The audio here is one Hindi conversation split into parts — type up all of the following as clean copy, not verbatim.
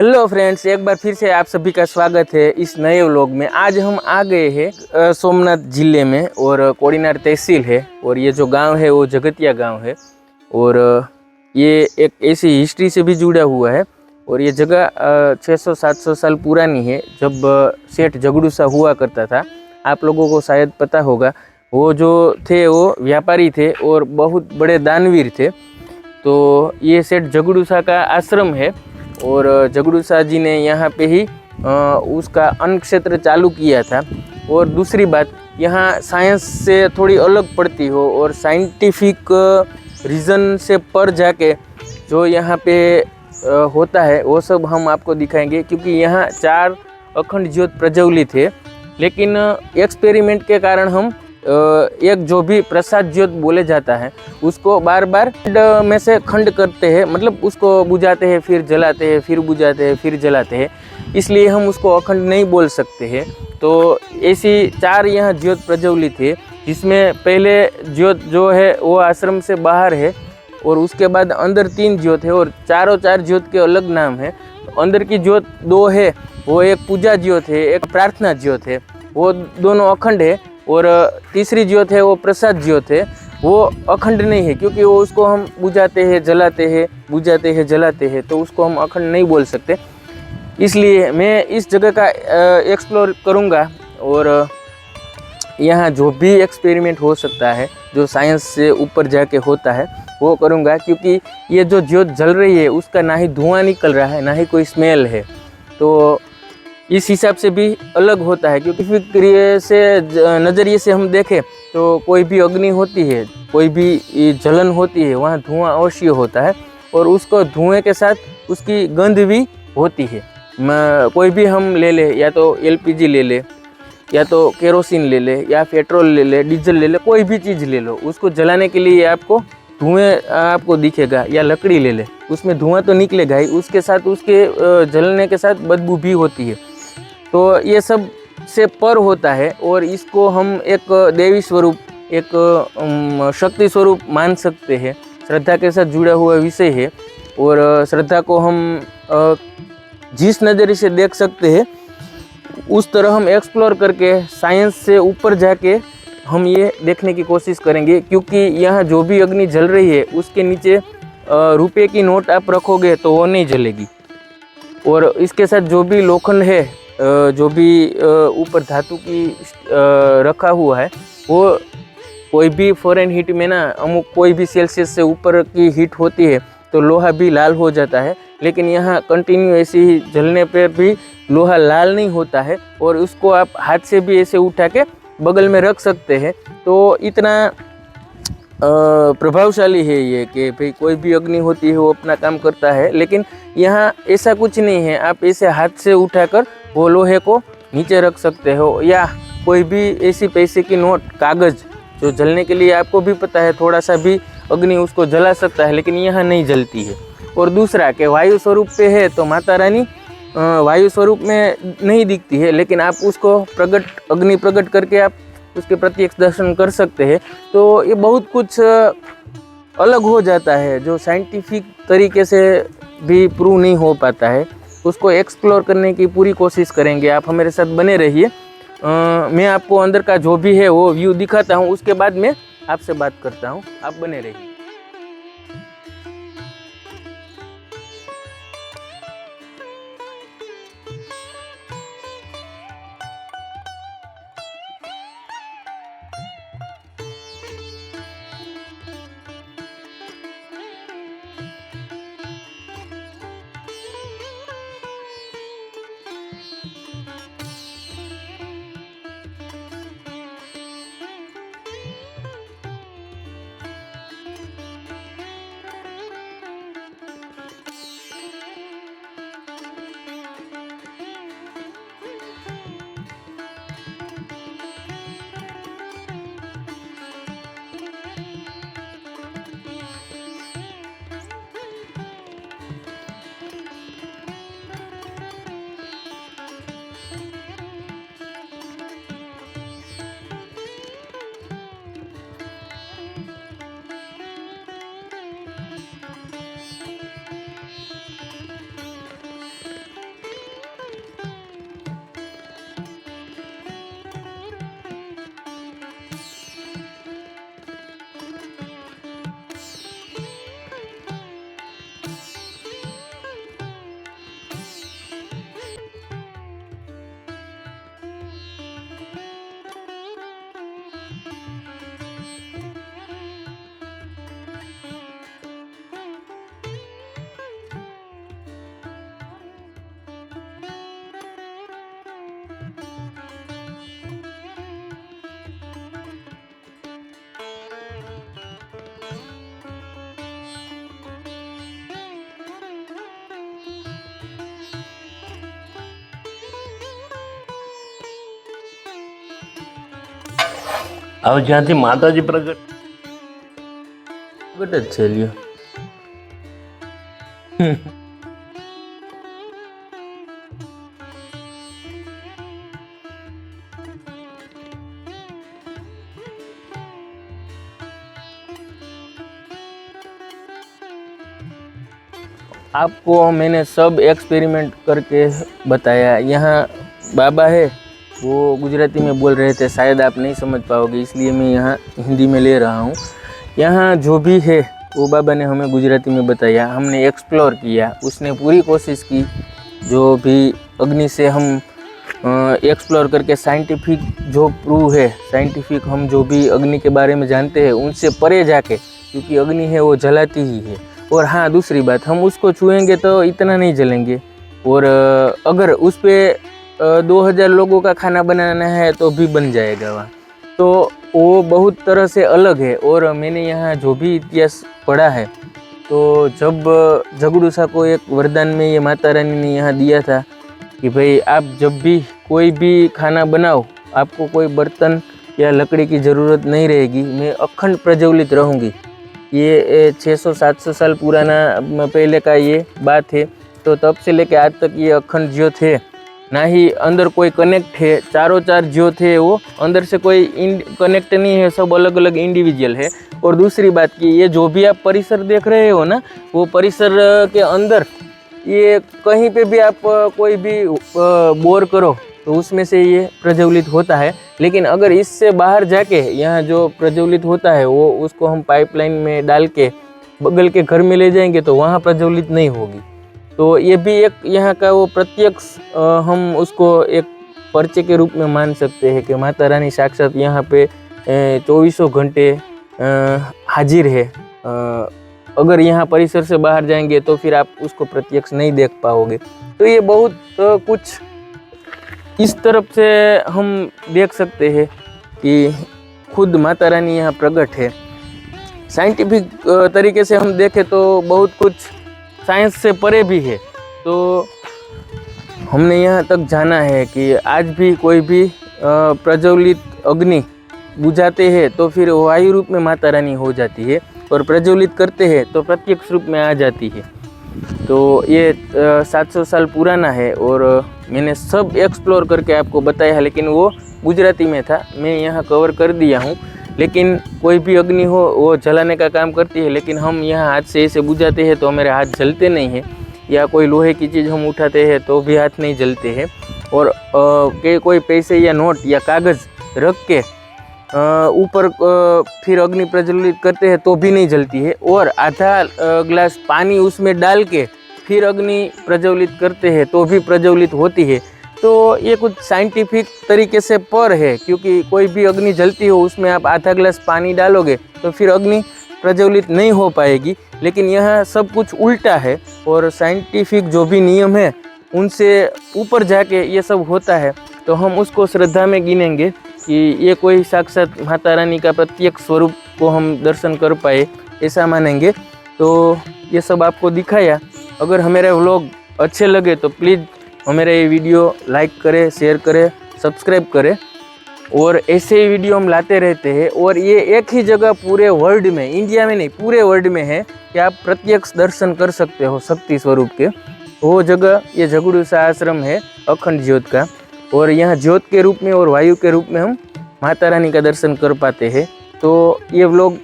हेलो फ्रेंड्स, एक बार फिर से आप सभी का स्वागत है इस नए व्लॉग में। आज हम आ गए हैं सोमनाथ जिले में और कोडीनार तहसील है और ये जो गांव है वो जगतिया गांव है और ये एक ऐसी हिस्ट्री से भी जुड़ा हुआ है और ये जगह 600-700 साल पुरानी है। जब सेठ जगड़ूसा हुआ करता था, आप लोगों को शायद पता होगा, वो जो थे वो व्यापारी थे और बहुत बड़े दानवीर थे। तो ये सेठ जगड़ूसा का आश्रम है और जगड़ूसा जी ने यहाँ पे ही उसका अन्न क्षेत्र चालू किया था। और दूसरी बात, यहाँ साइंस से थोड़ी अलग पड़ती हो और साइंटिफिक रीज़न से पर जाके जो यहाँ पे होता है वो सब हम आपको दिखाएंगे, क्योंकि यहाँ 4 अखंड ज्योत प्रज्वलित है। लेकिन एक्सपेरिमेंट के कारण हम एक जो भी प्रसाद ज्योत बोले जाता है उसको बार बार में से खंड करते हैं, मतलब उसको बुझाते हैं फिर जलाते हैं, फिर बुझाते हैं फिर जलाते हैं, इसलिए हम उसको अखंड नहीं बोल सकते हैं। तो ऐसी 4 यहाँ ज्योत प्रज्वलित है, जिसमें पहले ज्योत जो है वो आश्रम से बाहर है और उसके बाद अंदर 3 ज्योत है और चारों 4 ज्योत के अलग नाम है। अंदर की ज्योत 2 है, वो एक पूजा ज्योत है, एक प्रार्थना ज्योत है, वो दोनों अखंड है। और तीसरी ज्योत है वो प्रसाद ज्योत है, वो अखंड नहीं है, क्योंकि वो उसको हम बुझाते हैं जलाते हैं, बुझाते हैं जलाते हैं, तो उसको हम अखंड नहीं बोल सकते। इसलिए मैं इस जगह का एक्सप्लोर करूँगा और यहाँ जो भी एक्सपेरिमेंट हो सकता है, जो साइंस से ऊपर जाके होता है, वो करूँगा। क्योंकि ये जो ज्योत जल रही है उसका ना ही धुआं निकल रहा है, ना ही कोई स्मेल है, तो इस हिसाब से भी अलग होता है। क्योंकि फिक्र से नज़रिए से हम देखें तो कोई भी अग्नि होती है, कोई भी जलन होती है, वहाँ धुआं अवश्य होता है और उसको धुएं के साथ उसकी गंध भी होती है। कोई भी हम ले ले, या तो एलपीजी ले ले, या तो केरोसिन ले ले, या पेट्रोल ले ले, डीजल ले ले, कोई भी चीज़ ले लो, उसको जलाने के लिए आपको धुएं आपको दिखेगा। या लकड़ी ले ले, उसमें धुआं तो निकलेगा ही, उसके साथ उसके जलने के साथ बदबू भी होती है। तो ये सब से पर होता है और इसको हम एक देवी स्वरूप, एक शक्ति स्वरूप मान सकते हैं। श्रद्धा के साथ जुड़ा हुआ विषय है और श्रद्धा को हम जिस नज़रिए से देख सकते हैं उस तरह हम एक्सप्लोर करके साइंस से ऊपर जाके हम ये देखने की कोशिश करेंगे। क्योंकि यहाँ जो भी अग्नि जल रही है उसके नीचे रुपये की नोट आप रखोगे तो वो नहीं जलेगी, और इसके साथ जो भी लोखंड है, जो भी ऊपर धातु की रखा हुआ है, वो कोई भी फॉरेन हीट में ना, अमुक कोई भी सेल्सियस से ऊपर की हीट होती है तो लोहा भी लाल हो जाता है। लेकिन यहाँ कंटिन्यू ऐसे ही जलने पर भी लोहा लाल नहीं होता है और उसको आप हाथ से भी ऐसे उठा के बगल में रख सकते हैं। तो इतना प्रभावशाली है ये कि भाई कोई भी अग्नि होती है वो अपना काम करता है। लेकिन यहाँ ऐसा कुछ नहीं है, आप ऐसे हाथ से उठाकर वो लोहे को नीचे रख सकते हो, या कोई भी ऐसी पैसे की नोट, कागज़ जो जलने के लिए आपको भी पता है थोड़ा सा भी अग्नि उसको जला सकता है, लेकिन यहाँ नहीं जलती है। और दूसरा कि वायु स्वरूप पे है तो माता रानी वायु स्वरूप में नहीं दिखती है, लेकिन आप उसको अग्नि प्रकट करके आप उसके प्रत्यक्ष दर्शन कर सकते हैं। तो ये बहुत कुछ अलग हो जाता है जो साइंटिफिक तरीके से भी प्रूव नहीं हो पाता है। उसको एक्सप्लोर करने की पूरी कोशिश करेंगे, आप हमारे साथ बने रहिए। मैं आपको अंदर का जो भी है वो व्यू दिखाता हूँ, उसके बाद मैं आपसे बात करता हूँ, आप बने रहिए। હવે જ્યાંથી માતાજી પ્રગટ પ્રગટ જ છે લ્યો. आपको मैंने सब एक्सपेरिमेंट करके बताया. यहाँ बाबा है वो गुजराती में बोल रहे थे, शायद आप नहीं समझ पाओगे इसलिए मैं यहाँ हिंदी में ले रहा हूँ. यहाँ जो भी है वो बाबा ने हमें गुजराती में बताया, हमने एक्सप्लोर किया. उसने पूरी कोशिश की जो भी अग्नि से हम एक्सप्लोर करके साइंटिफिक जो प्रूव है, साइंटिफिक हम जो भी अग्नि के बारे में जानते हैं उनसे परे जाके, क्योंकि अग्नि है वो जलाती ही है. और हाँ, दूसरी बात, हम उसको छुएंगे तो इतना नहीं जलेंगे. और अगर उस पर 2000 लोगों का खाना बनाना है तो भी बन जाएगा वहाँ. तो वो बहुत तरह से अलग है. और मैंने यहाँ जो भी इतिहास पढ़ा है, तो जब झगड़ूसा को एक वरदान में ये माता रानी ने यहाँ दिया था कि भाई आप जब भी कोई भी खाना बनाओ, आपको कोई बर्तन या लकड़ी की ज़रूरत नहीं रहेगी, मैं अखंड प्रज्वलित रहूँगी. ये 600-700 साल पुराना पहले का ये बात है. तो तब से लेके आज तक ये अखंड ज्योत है, ना ही अंदर कोई कनेक्ट है. चारों चार ज्योत है वो अंदर से कोई कनेक्ट नहीं है, सब अलग अलग इंडिविजुअल है. और दूसरी बात कि ये जो भी आप परिसर देख रहे हो ना, वो परिसर के अंदर ये कहीं पे भी आप कोई भी बोर करो तो उसमें से ये प्रज्वलित होता है. लेकिन अगर इससे बाहर जाके यहाँ जो प्रज्वलित होता है वो उसको हम पाइपलाइन में डाल के बगल के घर में ले जाएंगे तो वहाँ प्रज्वलित नहीं होगी. तो ये भी एक यहाँ का वो प्रत्यक्ष हम उसको एक पर्चे के रूप में मान सकते हैं कि माता रानी साक्षात यहाँ पे 24 घंटे हाजिर है. अगर यहाँ परिसर से बाहर जाएंगे तो फिर आप उसको प्रत्यक्ष नहीं देख पाओगे. तो ये बहुत कुछ इस तरफ से हम देख सकते हैं कि खुद माता रानी यहाँ प्रकट है. साइंटिफिक तरीके से हम देखें तो बहुत कुछ साइंस से परे भी है. तो हमने यहाँ तक जाना है कि आज भी कोई भी प्रज्वलित अग्नि बुझाते हैं तो फिर वायु रूप में माता रानी हो जाती है, और प्रज्वलित करते हैं तो प्रत्यक्ष रूप में आ जाती है. तो ये 700 साल पुराना है और मैंने सब एक्सप्लोर करके आपको बताया है, लेकिन वो गुजराती में था, मैं यहाँ कवर कर दिया हूँ. लेकिन कोई भी अग्नि हो वो जलाने का काम करती है, लेकिन हम यहाँ हाथ से ऐसे बुझाते हैं तो हमारे हाथ जलते नहीं हैं, या कोई लोहे की चीज़ हम उठाते हैं तो भी हाथ नहीं जलते हैं. और कोई पैसे या नोट या कागज़ रख के ऊपर फिर अग्नि प्रज्वलित करते हैं तो भी नहीं जलती है. और आधा ग्लास पानी उसमें डाल के फिर अग्नि प्रज्वलित करते हैं तो भी प्रज्वलित होती है. तो ये कुछ साइंटिफिक तरीके से पर है, क्योंकि कोई भी अग्नि जलती हो उसमें आप आधा ग्लास पानी डालोगे तो फिर अग्नि प्रज्वलित नहीं हो पाएगी. लेकिन यहाँ सब कुछ उल्टा है, और साइंटिफिक जो भी नियम है उनसे ऊपर जाके ये सब होता है. तो हम उसको श्रद्धा में गिनेंगे कि ये कोई साक्षात माता रानी का प्रत्यक्ष स्वरूप को हम दर्शन कर पाए, ऐसा मानेंगे. तो ये सब आपको दिखाया. अगर हमारे व्लॉग अच्छे लगे तो प्लीज़ हमारे ये वीडियो लाइक करें, शेयर करें, सब्सक्राइब करें. और ऐसे ही वीडियो हम लाते रहते हैं. और ये एक ही जगह पूरे वर्ल्ड में, इंडिया में नहीं पूरे वर्ल्ड में है कि आप प्रत्यक्ष दर्शन कर सकते हो शक्ति स्वरूप के. वो जगह ये झगड़ूसा आश्रम है अखंड ज्योत का. और यहाँ ज्योत के रूप में और वायु के रूप में हम माता रानी का दर्शन कर पाते हैं. तो ये व्लॉग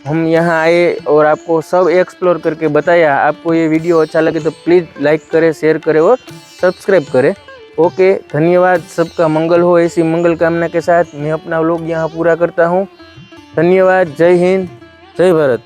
हम यहाँ आए और आपको सब एक्सप्लोर करके बताया. आपको ये वीडियो अच्छा लगे तो प्लीज़ लाइक करें, शेयर करें और सब्सक्राइब करें. ओके, धन्यवाद. सबका मंगल हो. ऐसी मंगल कामना के साथ मैं अपना व्लॉग यहाँ पूरा करता हूँ. धन्यवाद. जय हिंद, जय भारत.